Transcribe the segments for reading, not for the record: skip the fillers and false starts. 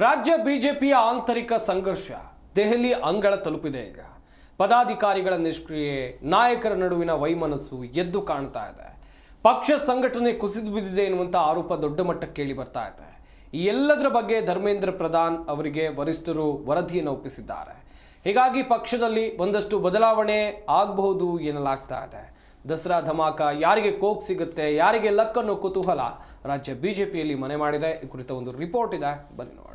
ರಾಜ್ಯ ಬಿಜೆಪಿಯ ಆಂತರಿಕ ಸಂಘರ್ಷ ದೆಹಲಿ ಅಂಗಳ ತಲುಪಿದೆ. ಈಗ ಪದಾಧಿಕಾರಿಗಳ ನಿಷ್ಕ್ರಿಯೆ, ನಾಯಕರ ನಡುವಿನ ವೈಮನಸ್ಸು ಎದ್ದು ಕಾಣ್ತಾ ಇದೆ. ಪಕ್ಷ ಸಂಘಟನೆ ಕುಸಿದು ಬಿದ್ದಿದೆ ಎನ್ನುವಂಥ ಆರೋಪ ದೊಡ್ಡ ಮಟ್ಟಕ್ಕೆ ಕೇಳಿ ಬರ್ತಾ ಇದೆ. ಈ ಎಲ್ಲದರ ಬಗ್ಗೆ ಧರ್ಮೇಂದ್ರ ಪ್ರಧಾನ್ ಅವರಿಗೆ ವರಿಷ್ಠರು ವರದಿಯನ್ನು ಒಪ್ಪಿಸಿದ್ದಾರೆ. ಹೀಗಾಗಿ ಪಕ್ಷದಲ್ಲಿ ಒಂದಷ್ಟು ಬದಲಾವಣೆ ಆಗಬಹುದು ಎನ್ನಲಾಗ್ತಾ ಇದೆ. ದಸರಾ ಧಮಾಕ, ಯಾರಿಗೆ ಕೋಕ್ ಸಿಗುತ್ತೆ, ಯಾರಿಗೆ ಲಕ್ ಅನ್ನೋ ಕುತೂಹಲ ರಾಜ್ಯ ಬಿಜೆಪಿಯಲ್ಲಿ ಮನೆ ಮಾಡಿದೆ. ಈ ಕುರಿತ ಒಂದು ರಿಪೋರ್ಟ್ ಇದೆ, ಬನ್ನಿ ನೋಡೋಣ.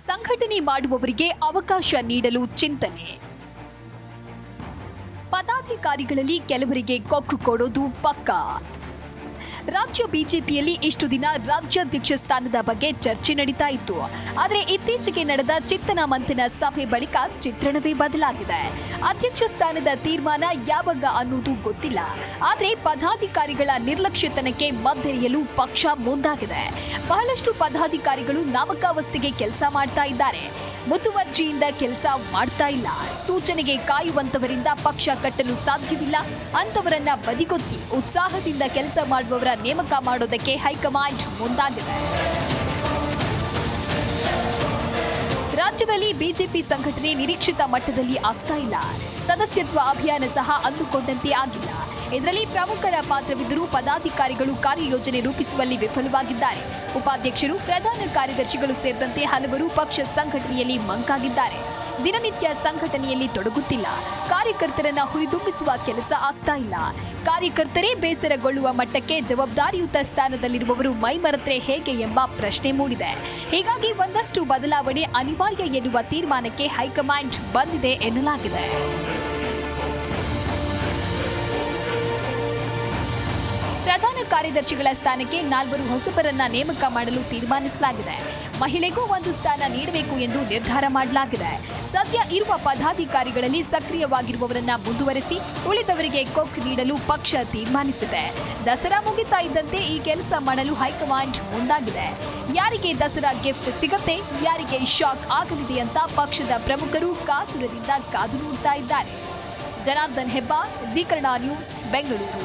ಸಂಘಟನೆ ಮಾಡುವವರಿಗೆ ಅವಕಾಶ ನೀಡಲು ಚಿಂತನೆ. ಪದಾಧಿಕಾರಿಗಳಲ್ಲಿ ಕೆಲವರಿಗೆ ಕೊಕ್ಕು ಕೊಡೋದು ಪಕ್ಕಾ. ರಾಜ್ಯ ಬಿಜೆಪಿಯಲ್ಲಿ ಇಷ್ಟು ದಿನ ರಾಜ್ಯಾಧ್ಯಕ್ಷ ಸ್ಥಾನದ ಬಗ್ಗೆ ಚರ್ಚೆ ನಡೀತಾ ಇತ್ತು. ಆದರೆ ಇತ್ತೀಚೆಗೆ ನಡೆದ ಚಿಂತನ ಮಂಥನ ಸಭೆ ಬಳಿಕ ಚಿತ್ರಣವೇ ಬದಲಾಗಿದೆ. ಅಧ್ಯಕ್ಷ ಸ್ಥಾನದ ತೀರ್ಮಾನ ಯಾವಾಗ ಅನ್ನೋದು ಗೊತ್ತಿಲ್ಲ. ಆದರೆ ಪದಾಧಿಕಾರಿಗಳ ನಿರ್ಲಕ್ಷ್ಯತನಕ್ಕೆ ಮದ್ದೆರೆಯಲು ಪಕ್ಷ ಮುಂದಾಗಿದೆ. ಬಹಳಷ್ಟು ಪದಾಧಿಕಾರಿಗಳು ನಾಮಕಾವಸ್ಥೆಗೆ ಕೆಲಸ ಮಾಡ್ತಾ ಇದ್ದಾರೆ. ಮುತುವರ್ಜಿಯಿಂದ ಕೆಲಸ ಮಾಡ್ತಾ ಇಲ್ಲ. ಸೂಚನೆಗೆ ಕಾಯುವಂತವರಿಂದ ಪಕ್ಷ ಕಟ್ಟಲು ಸಾಧ್ಯವಿಲ್ಲ. ಅಂತವರನ್ನ ಬದಿಗೊತ್ತಿ ಉತ್ಸಾಹದಿಂದ ಕೆಲಸ ಮಾಡುವವರ ನೇಮಕ ಮಾಡೋದಕ್ಕೆ ಹೈಕಮಾಂಡ್ ಮುಂದಾಗಿದೆ. ರಾಜ್ಯದಲ್ಲಿ ಬಿಜೆಪಿ ಸಂಘಟನೆ ನಿರೀಕ್ಷಿತ ಮಟ್ಟದಲ್ಲಿ ಆಗ್ತಾ ಇಲ್ಲ. ಸದಸ್ಯತ್ವ ಅಭಿಯಾನ ಸಹ ಅಂದುಕೊಂಡಂತೆ ಆಗಿಲ್ಲ. ಇದರಲ್ಲಿ ಪ್ರಮುಖರ ಪಾತ್ರವಿದ್ದರೂ ಪದಾಧಿಕಾರಿಗಳು ಕಾರ್ಯಯೋಜನೆ ರೂಪಿಸುವಲ್ಲಿ ವಿಫಲವಾಗಿದ್ದಾರೆ. ಉಪಾಧ್ಯಕ್ಷರು, ಪ್ರಧಾನ ಕಾರ್ಯದರ್ಶಿಗಳು ಸೇರಿದಂತೆ ಹಲವರು ಪಕ್ಷ ಸಂಘಟನೆಯಲ್ಲಿ ಮಂಕಾಗಿದ್ದಾರೆ. ದಿನನಿತ್ಯ ಸಂಘಟನೆಯಲ್ಲಿ ತೊಡಗುತ್ತಿಲ್ಲ. ಕಾರ್ಯಕರ್ತರನ್ನ ಹುರಿದುಂಬಿಸುವ ಕೆಲಸ ಆಗ್ತಾ ಇಲ್ಲ. ಕಾರ್ಯಕರ್ತರೇ ಬೇಸರಗೊಳ್ಳುವ ಮಟ್ಟಕ್ಕೆ ಜವಾಬ್ದಾರಿಯುತ ಸ್ಥಾನದಲ್ಲಿರುವವರು ಮೈಮರೆತರೆ ಹೇಗೆ ಎಂಬ ಪ್ರಶ್ನೆ ಮೂಡಿದೆ. ಹೀಗಾಗಿ ಒಂದಷ್ಟು ಬದಲಾವಣೆ ಅನಿವಾರ್ಯ ಎನ್ನುವ ತೀರ್ಮಾನಕ್ಕೆ ಹೈಕಮಾಂಡ್ ಬಂದಿದೆ ಎನ್ನಲಾಗಿದೆ. ಪ್ರಧಾನ ಕಾರ್ಯದರ್ಶಿಗಳ ಸ್ಥಾನಕ್ಕೆ 4 ಹೊಸಬರನ್ನ ನೇಮಕ ಮಾಡಲು ತೀರ್ಮಾನಿಸಲಾಗಿದೆ. ಮಹಿಳೆಗೂ ಒಂದು ಸ್ಥಾನ ನೀಡಬೇಕು ಎಂದು ನಿರ್ಧಾರ ಮಾಡಲಾಗಿದೆ. ಸದ್ಯ ಇರುವ ಪದಾಧಿಕಾರಿಗಳಲ್ಲಿ ಸಕ್ರಿಯವಾಗಿರುವವರನ್ನ ಮುಂದುವರೆಸಿ ಉಳಿದವರಿಗೆ ಕೊಕ್ ನೀಡಲು ಪಕ್ಷ ತೀರ್ಮಾನಿಸಿದೆ. ದಸರಾ ಮುಗಿತಾ ಇದ್ದಂತೆ ಈ ಕೆಲಸ ಮಾಡಲು ಹೈಕಮಾಂಡ್ ಮುಂದಾಗಿದೆ. ಯಾರಿಗೆ ದಸರಾ ಗಿಫ್ಟ್ ಸಿಗುತ್ತೆ, ಯಾರಿಗೆ ಶಾಕ್ ಆಗಲಿದೆ ಅಂತ ಪಕ್ಷದ ಪ್ರಮುಖರು ಕಾತುರದಿಂದ ಕಾದು ನೋಡ್ತಾ ಇದ್ದಾರೆ. ಜನಾರ್ದನ್ ಹೆಬ್ಬಾರ್, ಜೀ ಕನ್ನಡ ನ್ಯೂಸ್, ಬೆಂಗಳೂರು.